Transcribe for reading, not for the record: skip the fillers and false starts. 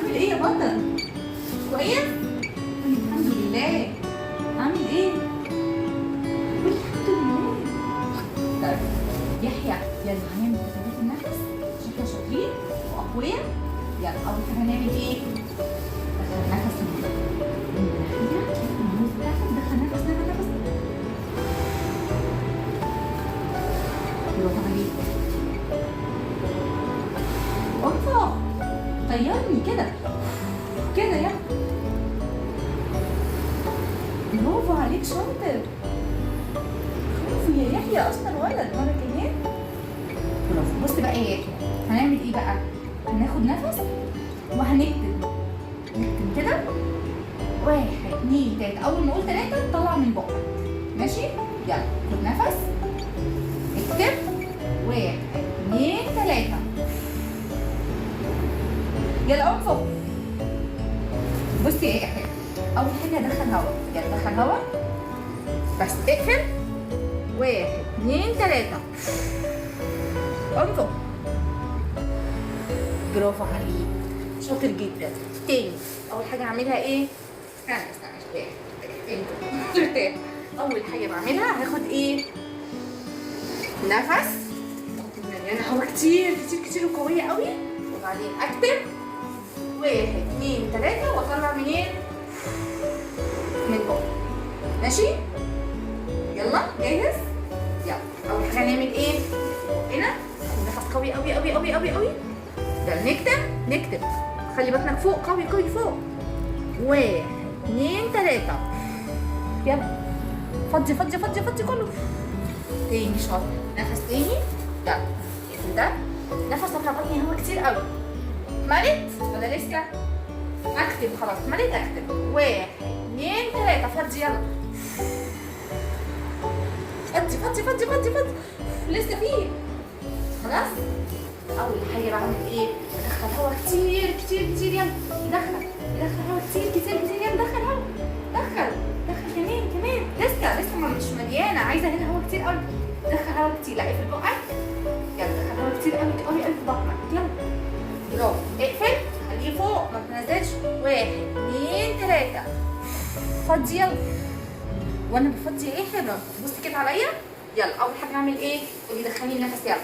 عامل ايه يا بطل؟ كويس؟ قولي الحمد لله. عامل ايه؟ قولي الحمد لله. طيب يحيى يلا هنعمل تدريب النفس عشان احنا شاطرين واقوياء. يلا اول حاجه هنعمل ايه؟ ندخل نفس من الناحيه النوز بتاعتك. دخل نفس نفس. برافو عليك. انفخ. طيرني كده كده يلا. برافو عليك شاطر. برافو يا يحيى اشطر ولد. مره كمان. برافو. بص بقى يا يحيى هنعمل ايه بقى؟ هناخد نفس وهنكتب. نكتب كده 1 2 3. اول ما اقول 3 طلع من بقك. ماشي؟ يلا خد نفس. اكتب 1 2 3. يلا انفخ. بصي يا يحيى اول حاجه دخل هوا. يلا دخل هوا بس اقفل. 1 2 3. انفخ. برافو عليك شاطر جدا. تاني اول حاجه اعملها ايه؟ استنى ارتاح. اول حاجه بعملها هاخد ايه؟ نفس. مليانه هوا كتير كتير كتير وقويه قوي. وبعدين اكتب 1 2 3 واطلع منين؟ من بقى. ماشي؟ يلا جاهز؟ يلا اول حاجه هنعمل ايه؟ هنا نفس قوي قوي قوي قوي قوي قوي. يلا نكتب. خلي بطنك فوق قوي قوي فوق. 1 2 3. يلا فضي كله. تاني شاطر. نفس تاني. يلا اقفل ده. نفس طلع بطني هوا كتير قوي. ملت ولا لسه؟ اكتب خلاص. ملت اكتب 1 2 3. فضي يلا. فضي. لسه فيه. خلاص؟ أول حاجة بعمل إيه؟ بدخل هوا كتير كتير كتير. يلا يدخل هوا كتير كتير كتير. يلا دخل هوا. دخل كمان. لسه مش مليانة. عايزة هنا هوا كتير قوي. دخل هوا كتير. لا اقفل بقك. يلا دخل هوا كتير قوي قوي قوي في بطنك. يلا برافو. اقفل خليه فوق ما تنزلش. 1 2 3. فضي يلا. وانا بفضي ايه حلو. بصي كده عليا. يلا اول حاجه اعمل ايه؟ قولي دخلي النفس. يلا